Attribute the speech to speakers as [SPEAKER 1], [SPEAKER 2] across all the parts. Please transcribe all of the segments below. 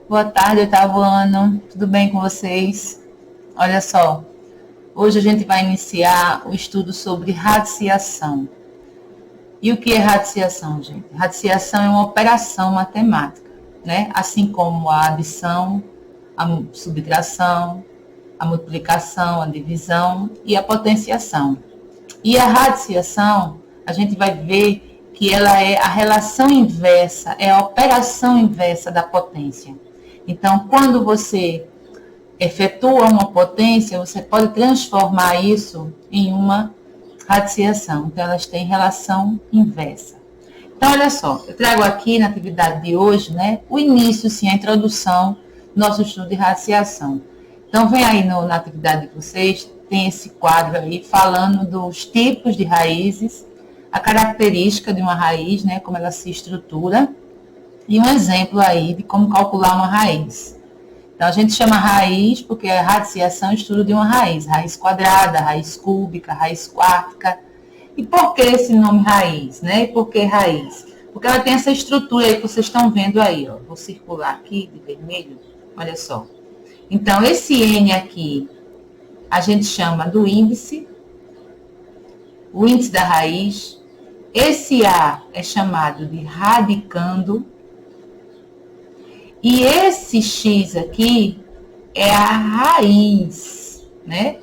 [SPEAKER 1] Boa tarde, oitavo ano. Tudo bem com vocês? Olha só, hoje a gente vai iniciar o estudo sobre radiciação. E o que é radiciação, gente? Radiciação é uma operação matemática, né? Assim como a adição, a subtração, a multiplicação, a divisão e a potenciação. E a radiciação, a gente vai ver que ela é a relação inversa, é a operação inversa da potência. Então, quando você efetua uma potência, você pode transformar isso em uma radiciação. Então, elas têm relação inversa. Então, olha só, eu trago aqui na atividade de hoje, né, o início, sim, a introdução do nosso estudo de radiciação. Então, vem aí na atividade de vocês, tem esse quadro aí falando dos tipos de raízes, a característica de uma raiz, né, como ela se estrutura, e um exemplo aí de como calcular uma raiz. Então, a gente chama raiz porque é radiciação, estudo de uma raiz quadrada, raiz cúbica, raiz quártica. E por que esse nome raiz, né? E por que raiz? Porque ela tem essa estrutura aí que vocês estão vendo aí, ó. Vou circular aqui de vermelho, olha só. Então, esse N aqui, a gente chama do índice, o índice da raiz. Esse A é chamado de radicando. E esse X aqui é a raiz, né?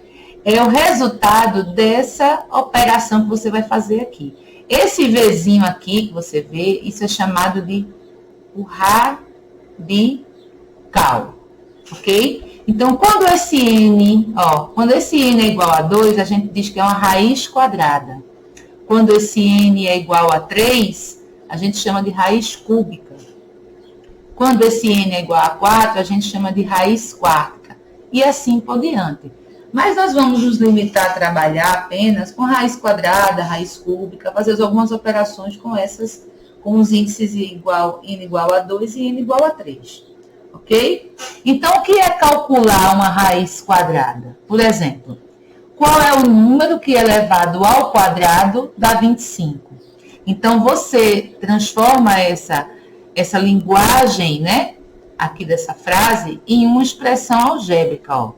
[SPEAKER 1] É o resultado dessa operação que você vai fazer aqui. Esse Vzinho aqui que você vê, isso é chamado de o radical, ok? Então, quando esse N é igual a 2, a gente diz que é uma raiz quadrada. Quando esse N é igual a 3, a gente chama de raiz cúbica. Quando esse N é igual a 4, a gente chama de raiz quártica. E assim por diante. Mas nós vamos nos limitar a trabalhar apenas com raiz quadrada, raiz cúbica, fazer algumas operações com os índices N igual a 2 e N igual a 3. Ok? Então, o que é calcular uma raiz quadrada? Por exemplo, qual é o número que elevado ao quadrado dá 25? Então, você transforma essa linguagem, né, aqui dessa frase, em uma expressão algébrica, ó.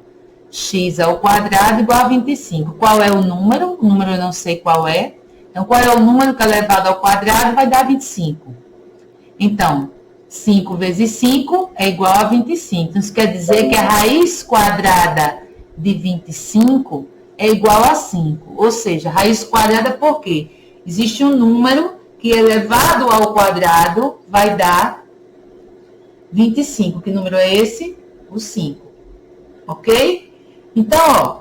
[SPEAKER 1] X ao quadrado igual a 25. Qual é o número? O número eu não sei qual é. Então, qual é o número que é elevado ao quadrado? Vai dar 25. Então, 5 vezes 5 é igual a 25. Então, isso quer dizer que a raiz quadrada de 25 é igual a 5. Ou seja, raiz quadrada por quê? Existe um número que elevado ao quadrado vai dar 25. Que número é esse? O 5. Ok? Então, ó,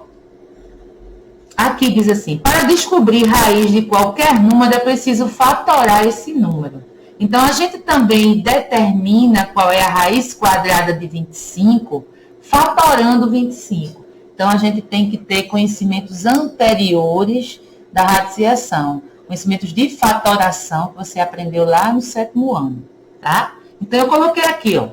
[SPEAKER 1] aqui diz assim, para descobrir raiz de qualquer número é preciso fatorar esse número. Então, a gente também determina qual é a raiz quadrada de 25 fatorando 25. Então, a gente tem que ter conhecimentos anteriores da radiciação. Conhecimentos de fatoração que você aprendeu lá no 7º ano, tá? Então, eu coloquei aqui, ó,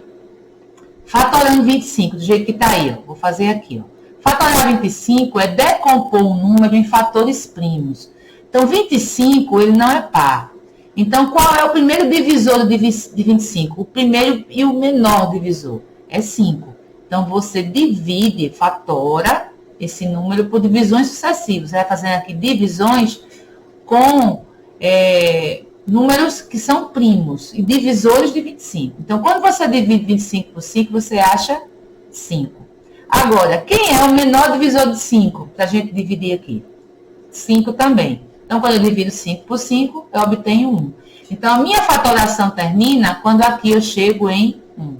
[SPEAKER 1] fatorando 25, do jeito que tá aí, ó. Vou fazer aqui, ó. Fatorar 25 é decompor um número em fatores primos. Então, 25, ele não é par. Então, qual é o primeiro divisor de 25? O primeiro e o menor divisor é 5. Então, você divide, fatora esse número por divisões sucessivas. Você vai fazendo aqui divisões com números que são primos e divisores de 25. Então, quando você divide 25 por 5, você acha 5. Agora, quem é o menor divisor de 5? Para a gente dividir aqui. 5 também. Então, quando eu divido 5 por 5, eu obtenho 1. Então, a minha fatoração termina quando aqui eu chego em 1.